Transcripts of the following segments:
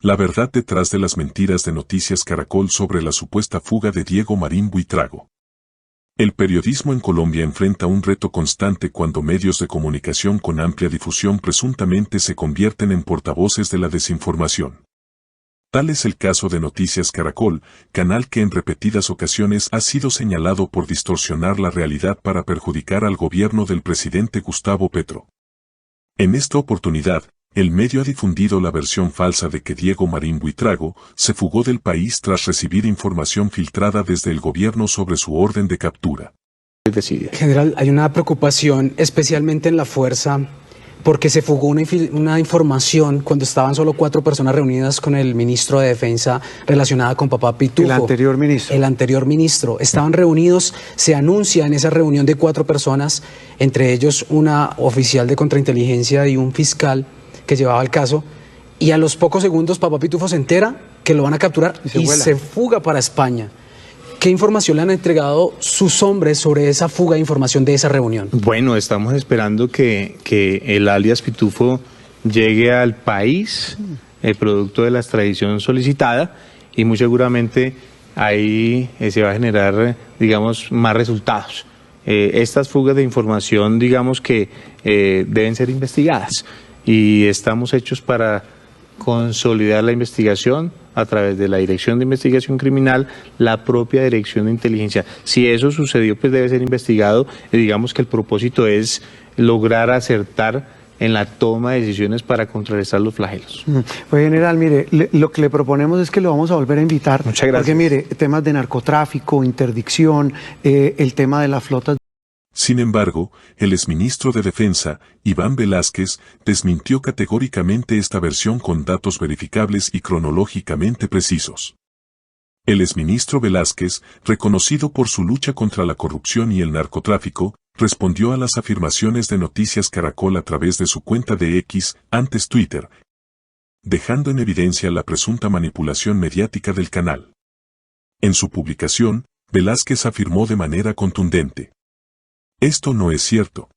La verdad detrás de las mentiras de Noticias Caracol sobre la supuesta fuga de Diego Marín Buitrago. El periodismo en Colombia enfrenta un reto constante cuando medios de comunicación con amplia difusión presuntamente se convierten en portavoces de la desinformación. Tal es el caso de Noticias Caracol, canal que en repetidas ocasiones ha sido señalado por distorsionar la realidad para perjudicar al gobierno del presidente Gustavo Petro. En esta oportunidad, el medio ha difundido la versión falsa de que Diego Marín Buitrago se fugó del país tras recibir información filtrada desde el gobierno sobre su orden de captura. General, hay una preocupación, especialmente en la fuerza, porque se fugó una información cuando estaban solo 4 personas reunidas con el ministro de Defensa relacionada con Papá Pitufo. El anterior ministro. El anterior ministro. Estaban reunidos, se anuncia en esa reunión de 4 personas, entre ellos una oficial de contrainteligencia y un fiscal que llevaba el caso, y a los pocos segundos Papá Pitufo se entera que lo van a capturar y se fuga para España. ¿Qué información le han entregado sus hombres sobre esa fuga de información de esa reunión? Bueno, estamos esperando que el alias Pitufo llegue al país, el producto de la extradición solicitada, y muy seguramente ahí se va a generar, digamos, más resultados. Estas fugas de información, digamos que deben ser investigadas, y estamos hechos para consolidar la investigación a través de la Dirección de Investigación Criminal, la propia Dirección de Inteligencia. Si eso sucedió, pues debe ser investigado. Digamos que el propósito es lograr acertar en la toma de decisiones para contrarrestar los flagelos. Pues general, mire, lo que le proponemos es que lo vamos a volver a invitar. Muchas gracias. Porque mire, temas de narcotráfico, interdicción, el tema de las flotas. Sin embargo, el exministro de Defensa, Iván Velásquez, desmintió categóricamente esta versión con datos verificables y cronológicamente precisos. El exministro Velásquez, reconocido por su lucha contra la corrupción y el narcotráfico, respondió a las afirmaciones de Noticias Caracol a través de su cuenta de X, antes Twitter, dejando en evidencia la presunta manipulación mediática del canal. En su publicación, Velásquez afirmó de manera contundente: esto no es cierto.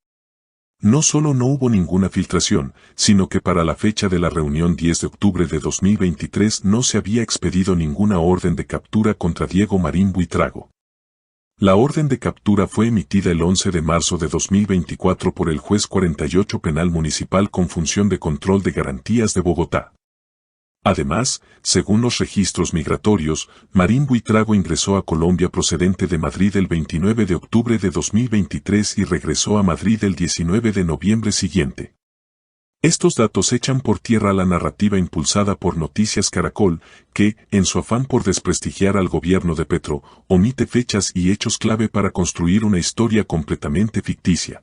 No solo no hubo ninguna filtración, sino que para la fecha de la reunión 10 de octubre de 2023 no se había expedido ninguna orden de captura contra Diego Marín Buitrago. La orden de captura fue emitida el 11 de marzo de 2024 por el juez 48 Penal Municipal con función de control de garantías de Bogotá. Además, según los registros migratorios, Marín Buitrago ingresó a Colombia procedente de Madrid el 29 de octubre de 2023 y regresó a Madrid el 19 de noviembre siguiente. Estos datos echan por tierra la narrativa impulsada por Noticias Caracol, que, en su afán por desprestigiar al gobierno de Petro, omite fechas y hechos clave para construir una historia completamente ficticia.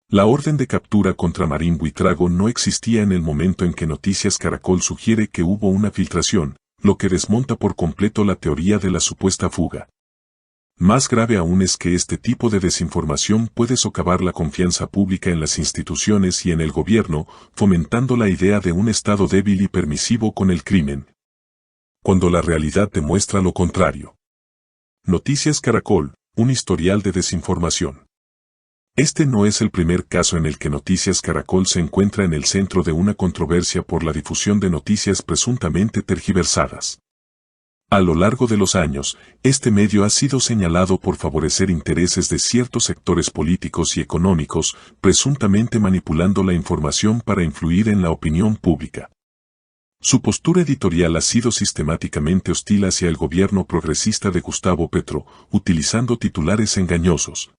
La orden de captura contra Marín Buitrago no existía en el momento en que Noticias Caracol sugiere que hubo una filtración, lo que desmonta por completo la teoría de la supuesta fuga. Más grave aún es que este tipo de desinformación puede socavar la confianza pública en las instituciones y en el gobierno, fomentando la idea de un Estado débil y permisivo con el crimen, cuando la realidad demuestra lo contrario. Noticias Caracol, un historial de desinformación. Este no es el primer caso en el que Noticias Caracol se encuentra en el centro de una controversia por la difusión de noticias presuntamente tergiversadas. A lo largo de los años, este medio ha sido señalado por favorecer intereses de ciertos sectores políticos y económicos, presuntamente manipulando la información para influir en la opinión pública. Su postura editorial ha sido sistemáticamente hostil hacia el gobierno progresista de Gustavo Petro, utilizando titulares engañosos.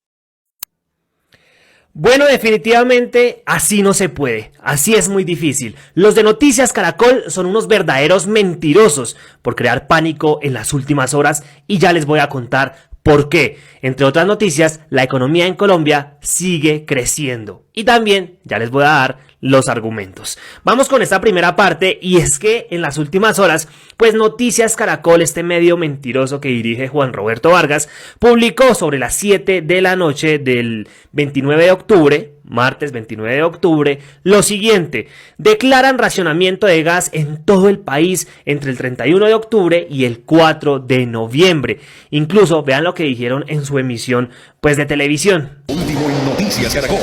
Bueno, definitivamente así no se puede, así es muy difícil. Los de Noticias Caracol son unos verdaderos mentirosos por crear pánico en las últimas horas y ya les voy a contar por qué. Entre otras noticias, la economía en Colombia sigue creciendo y también ya les voy a dar los argumentos. Vamos con esta primera parte y es que en las últimas horas, pues Noticias Caracol, este medio mentiroso que dirige Juan Roberto Vargas, publicó sobre las 7 de la noche del 29 de octubre, martes 29 de octubre, lo siguiente: declaran racionamiento de gas en todo el país entre el 31 de octubre y el 4 de noviembre. Incluso vean lo que dijeron en su emisión pues de televisión. Último en Noticias Caracol.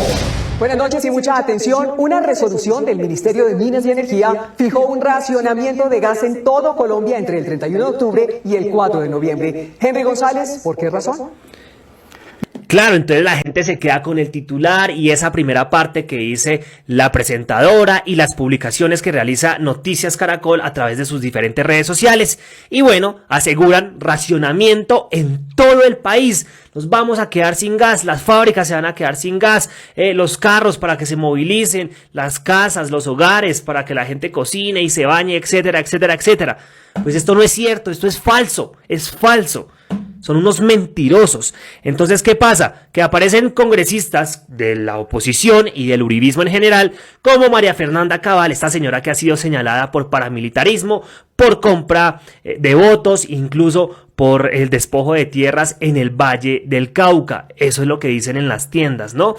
Buenas noches y mucha atención. Una resolución del Ministerio de Minas y Energía fijó un racionamiento de gas en todo Colombia entre el 31 de octubre y el 4 de noviembre. Henry González, ¿por qué razón? Claro, entonces la gente se queda con el titular y esa primera parte que dice la presentadora y las publicaciones que realiza Noticias Caracol a través de sus diferentes redes sociales. Y bueno, aseguran racionamiento en todo el país. Nos vamos a quedar sin gas, las fábricas se van a quedar sin gas, los carros para que se movilicen, las casas, los hogares para que la gente cocine y se bañe, etcétera, etcétera, etcétera. Pues esto no es cierto, esto es falso, es falso. Son unos mentirosos. Entonces, ¿qué pasa? Que aparecen congresistas de la oposición y del uribismo en general, como María Fernanda Cabal, esta señora que ha sido señalada por paramilitarismo, por compra de votos, incluso por el despojo de tierras en el Valle del Cauca. Eso es lo que dicen en las tiendas, ¿no?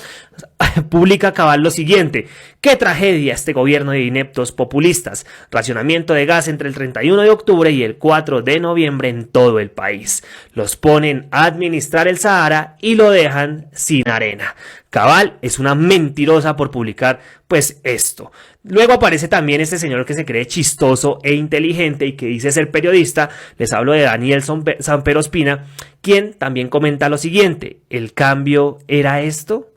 Publica Cabal lo siguiente: qué tragedia este gobierno de ineptos populistas. Racionamiento de gas entre el 31 de octubre y el 4 de noviembre en todo el país. Los ponen a administrar el Sahara y lo dejan sin arena. Cabal es una mentirosa por publicar pues esto. Luego aparece también este señor que se cree chistoso e inteligente y que dice ser periodista. Les hablo de Daniel Samper Ospina, quien también comenta lo siguiente: ¿el cambio era esto?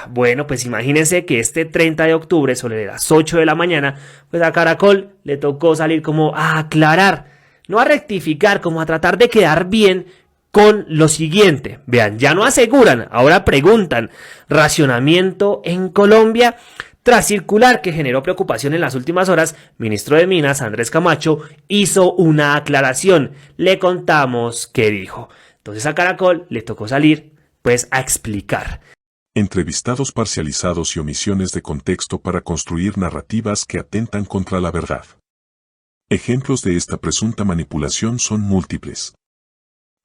Bueno, pues imagínense que este 30 de octubre, sobre las 8 de la mañana, pues a Caracol le tocó salir como a aclarar, no a rectificar, como a tratar de quedar bien con lo siguiente. Vean, ya no aseguran, ahora preguntan: racionamiento en Colombia. Tras circular que generó preocupación en las últimas horas, ministro de Minas, Andrés Camacho, hizo una aclaración. Le contamos qué dijo. Entonces a Caracol le tocó salir, pues, a explicar. Entrevistados parcializados y omisiones de contexto para construir narrativas que atentan contra la verdad. Ejemplos de esta presunta manipulación son múltiples.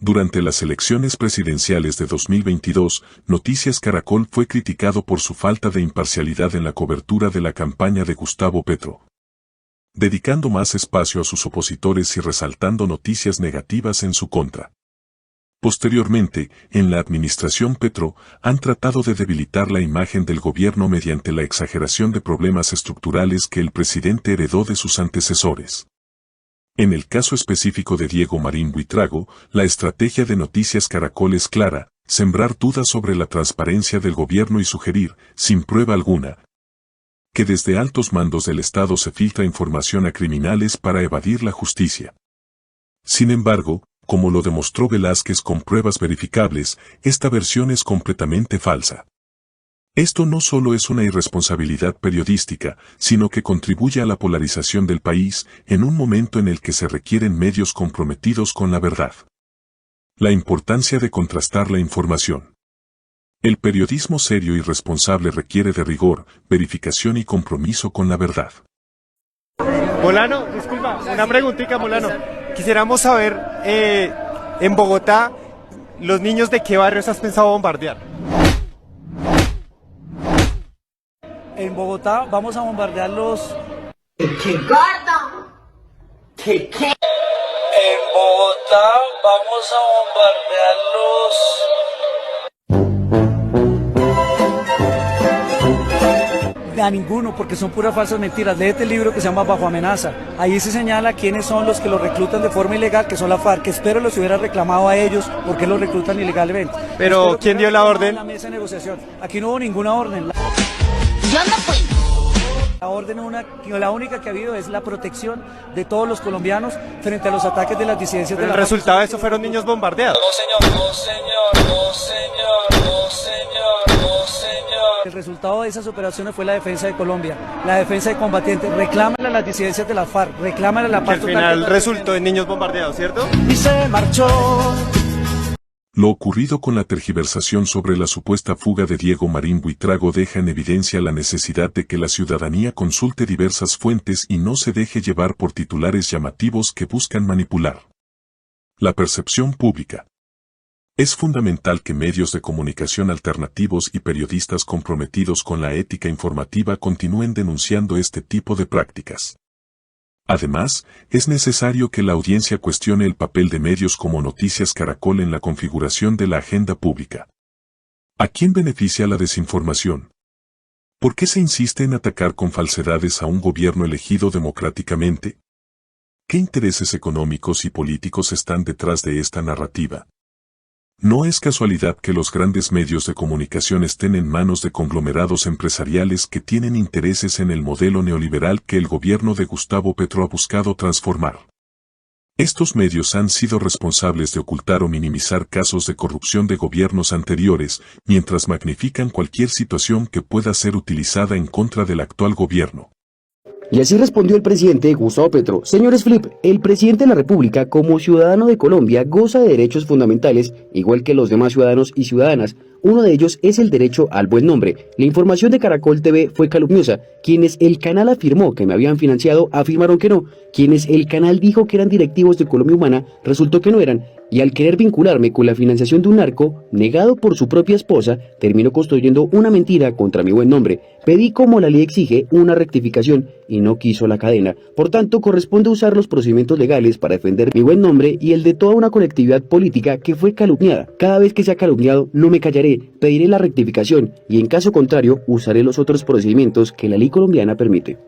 Durante las elecciones presidenciales de 2022, Noticias Caracol fue criticado por su falta de imparcialidad en la cobertura de la campaña de Gustavo Petro, dedicando más espacio a sus opositores y resaltando noticias negativas en su contra. Posteriormente, en la administración Petro, han tratado de debilitar la imagen del gobierno mediante la exageración de problemas estructurales que el presidente heredó de sus antecesores. En el caso específico de Diego Marín Buitrago, la estrategia de Noticias Caracol es clara: sembrar dudas sobre la transparencia del gobierno y sugerir, sin prueba alguna, que desde altos mandos del Estado se filtra información a criminales para evadir la justicia. Sin embargo, como lo demostró Velázquez con pruebas verificables, esta versión es completamente falsa. Esto no solo es una irresponsabilidad periodística, sino que contribuye a la polarización del país en un momento en el que se requieren medios comprometidos con la verdad. La importancia de contrastar la información. El periodismo serio y responsable requiere de rigor, verificación y compromiso con la verdad. Molano, disculpa, una preguntita, Molano. Quisiéramos saber, en Bogotá, ¿los niños de qué barrios has pensado bombardear? En Bogotá vamos a bombardear los... ¡Qué gordo! ¿Qué? En Bogotá vamos a bombardear los... A ninguno, porque son puras falsas mentiras. Léete el libro que se llama Bajo Amenaza. Ahí se señala quiénes son los que los reclutan de forma ilegal, que son la FARC. Espero los hubiera reclamado a ellos porque los reclutan ilegalmente. Pero, ¿quién dio la orden? La mesa de negociación. Aquí no hubo ninguna orden. Yo no fui. La única que ha habido es la protección de todos los colombianos frente a los ataques de las disidencias de la... ¿El resultado de eso fueron niños bombardeados? No, señor, no, señor, no, señor, no, señor, no, señor. El resultado de esas operaciones fue la defensa de Colombia, la defensa de combatientes. Reclámale a las disidencias de la FARC, reclámale a la paz. Que al final resultó en niños bombardeados, ¿cierto? Y se marchó. Lo ocurrido con la tergiversación sobre la supuesta fuga de Diego Marín Buitrago deja en evidencia la necesidad de que la ciudadanía consulte diversas fuentes y no se deje llevar por titulares llamativos que buscan manipular la percepción pública. Es fundamental que medios de comunicación alternativos y periodistas comprometidos con la ética informativa continúen denunciando este tipo de prácticas. Además, es necesario que la audiencia cuestione el papel de medios como Noticias Caracol en la configuración de la agenda pública. ¿A quién beneficia la desinformación? ¿Por qué se insiste en atacar con falsedades a un gobierno elegido democráticamente? ¿Qué intereses económicos y políticos están detrás de esta narrativa? No es casualidad que los grandes medios de comunicación estén en manos de conglomerados empresariales que tienen intereses en el modelo neoliberal que el gobierno de Gustavo Petro ha buscado transformar. Estos medios han sido responsables de ocultar o minimizar casos de corrupción de gobiernos anteriores, mientras magnifican cualquier situación que pueda ser utilizada en contra del actual gobierno. Y así respondió el presidente Gustavo Petro. Señores Flip, el presidente de la República, como ciudadano de Colombia, goza de derechos fundamentales, igual que los demás ciudadanos y ciudadanas. Uno de ellos es el derecho al buen nombre. La información de Caracol TV fue calumniosa. Quienes el canal afirmó que me habían financiado, afirmaron que no. Quienes el canal dijo que eran directivos de Colombia Humana, resultó que no eran. Y al querer vincularme con la financiación de un narco, negado por su propia esposa, terminó construyendo una mentira contra mi buen nombre. Pedí, como la ley exige, una rectificación y no quiso la cadena. Por tanto, corresponde usar los procedimientos legales para defender mi buen nombre y el de toda una colectividad política que fue calumniada. Cada vez que sea calumniado, no me callaré, pediré la rectificación y en caso contrario, usaré los otros procedimientos que la ley colombiana permite.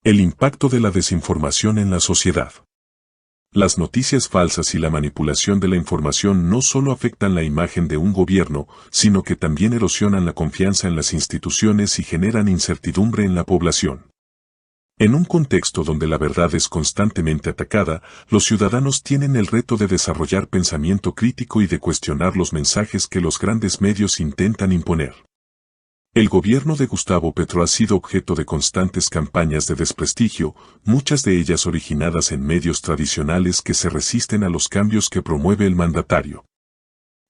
El impacto de la desinformación en la sociedad. Las noticias falsas y la manipulación de la información no solo afectan la imagen de un gobierno, sino que también erosionan la confianza en las instituciones y generan incertidumbre en la población. En un contexto donde la verdad es constantemente atacada, los ciudadanos tienen el reto de desarrollar pensamiento crítico y de cuestionar los mensajes que los grandes medios intentan imponer. El gobierno de Gustavo Petro ha sido objeto de constantes campañas de desprestigio, muchas de ellas originadas en medios tradicionales que se resisten a los cambios que promueve el mandatario.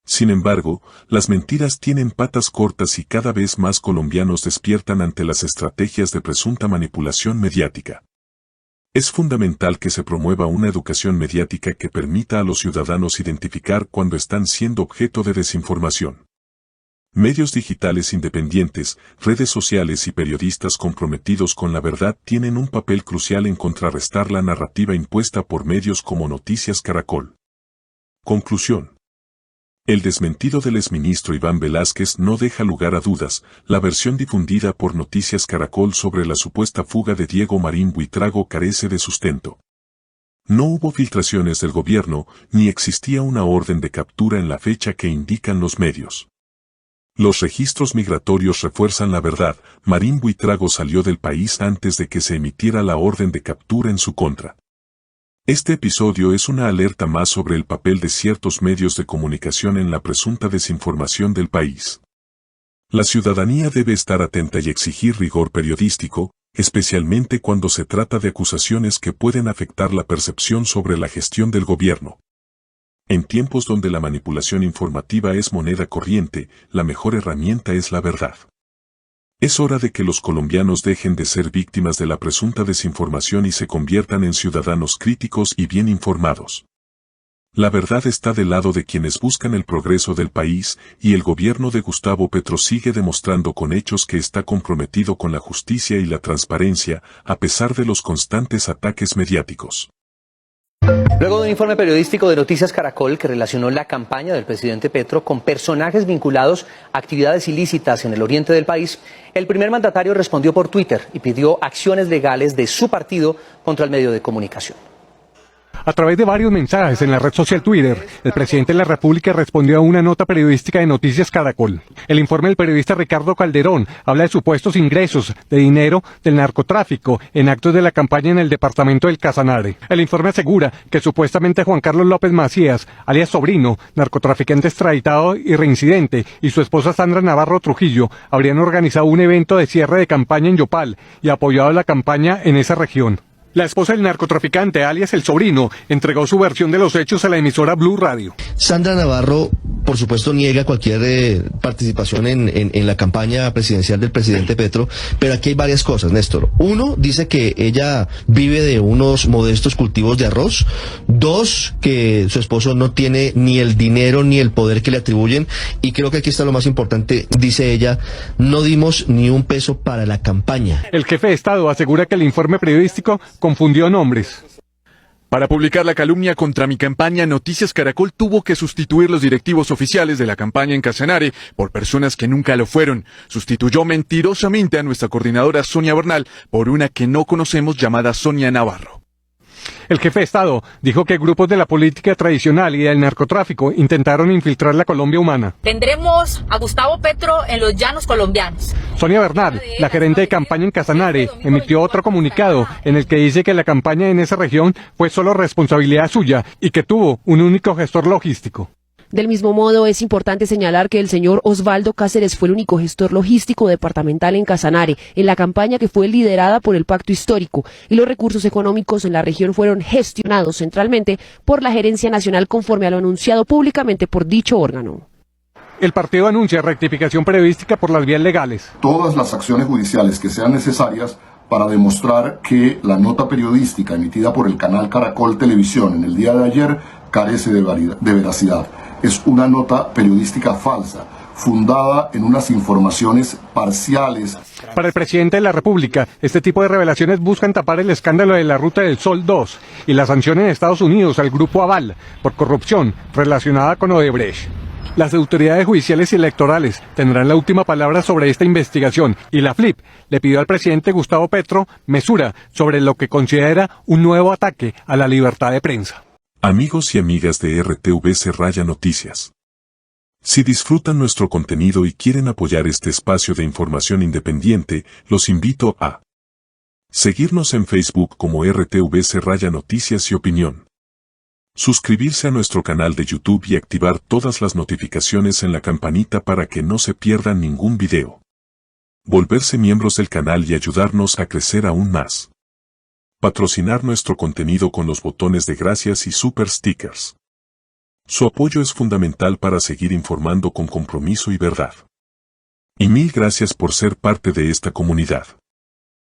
Sin embargo, las mentiras tienen patas cortas y cada vez más colombianos despiertan ante las estrategias de presunta manipulación mediática. Es fundamental que se promueva una educación mediática que permita a los ciudadanos identificar cuando están siendo objeto de desinformación. Medios digitales independientes, redes sociales y periodistas comprometidos con la verdad tienen un papel crucial en contrarrestar la narrativa impuesta por medios como Noticias Caracol. Conclusión. El desmentido del exministro Iván Velásquez no deja lugar a dudas. La versión difundida por Noticias Caracol sobre la supuesta fuga de Diego Marín Buitrago carece de sustento. No hubo filtraciones del gobierno, ni existía una orden de captura en la fecha que indican los medios. Los registros migratorios refuerzan la verdad. Marín Buitrago salió del país antes de que se emitiera la orden de captura en su contra. Este episodio es una alerta más sobre el papel de ciertos medios de comunicación en la presunta desinformación del país. La ciudadanía debe estar atenta y exigir rigor periodístico, especialmente cuando se trata de acusaciones que pueden afectar la percepción sobre la gestión del gobierno. En tiempos donde la manipulación informativa es moneda corriente, la mejor herramienta es la verdad. Es hora de que los colombianos dejen de ser víctimas de la presunta desinformación y se conviertan en ciudadanos críticos y bien informados. La verdad está del lado de quienes buscan el progreso del país, y el gobierno de Gustavo Petro sigue demostrando con hechos que está comprometido con la justicia y la transparencia, a pesar de los constantes ataques mediáticos. Luego de un informe periodístico de Noticias Caracol que relacionó la campaña del presidente Petro con personajes vinculados a actividades ilícitas en el oriente del país, el primer mandatario respondió por Twitter y pidió acciones legales de su partido contra el medio de comunicación. A través de varios mensajes en la red social Twitter, el presidente de la República respondió a una nota periodística de Noticias Caracol. El informe del periodista Ricardo Calderón habla de supuestos ingresos de dinero del narcotráfico en actos de la campaña en el departamento del Casanare. El informe asegura que supuestamente Juan Carlos López Macías, alias Sobrino, narcotraficante extraditado y reincidente, y su esposa Sandra Navarro Trujillo habrían organizado un evento de cierre de campaña en Yopal y apoyado la campaña en esa región. La esposa del narcotraficante, alias El Sobrino, entregó su versión de los hechos a la emisora Blue Radio. Sandra Navarro, por supuesto, niega cualquier participación en la campaña presidencial del presidente Petro, pero aquí hay varias cosas, Néstor. Uno, dice que ella vive de unos modestos cultivos de arroz. Dos, que su esposo no tiene ni el dinero ni el poder que le atribuyen. Y creo que aquí está lo más importante, dice ella, no dimos ni un peso para la campaña. El jefe de Estado asegura que el informe periodístico confundió nombres. Para publicar la calumnia contra mi campaña, Noticias Caracol tuvo que sustituir los directivos oficiales de la campaña en Casanare por personas que nunca lo fueron. Sustituyó mentirosamente a nuestra coordinadora Sonia Bernal por una que no conocemos llamada Sonia Navarro. El jefe de Estado dijo que grupos de la política tradicional y del narcotráfico intentaron infiltrar la Colombia humana. Tendremos a Gustavo Petro en los llanos colombianos. Sonia Bernal, la gerente de campaña en Casanare, emitió otro comunicado en el que dice que la campaña en esa región fue solo responsabilidad suya y que tuvo un único gestor logístico. Del mismo modo, es importante señalar que el señor Osvaldo Cáceres fue el único gestor logístico departamental en Casanare, en la campaña que fue liderada por el Pacto Histórico, y los recursos económicos en la región fueron gestionados centralmente por la Gerencia Nacional conforme a lo anunciado públicamente por dicho órgano. El partido anuncia rectificación periodística por las vías legales. Todas las acciones judiciales que sean necesarias para demostrar que la nota periodística emitida por el canal Caracol Televisión en el día de ayer carece de veracidad. Es una nota periodística falsa, fundada en unas informaciones parciales. Para el presidente de la República, este tipo de revelaciones buscan tapar el escándalo de la Ruta del Sol 2 y la sanción en Estados Unidos al Grupo Aval por corrupción relacionada con Odebrecht. Las autoridades judiciales y electorales tendrán la última palabra sobre esta investigación y la FLIP le pidió al presidente Gustavo Petro mesura sobre lo que considera un nuevo ataque a la libertad de prensa. Amigos y amigas de RTVC Raya Noticias. Si disfrutan nuestro contenido y quieren apoyar este espacio de información independiente, los invito a seguirnos en Facebook como RTVC Raya Noticias y Opinión. Suscribirse a nuestro canal de YouTube y activar todas las notificaciones en la campanita para que no se pierdan ningún video. Volverse miembros del canal y ayudarnos a crecer aún más. Patrocinar nuestro contenido con los botones de gracias y super stickers. Su apoyo es fundamental para seguir informando con compromiso y verdad. Y mil gracias por ser parte de esta comunidad.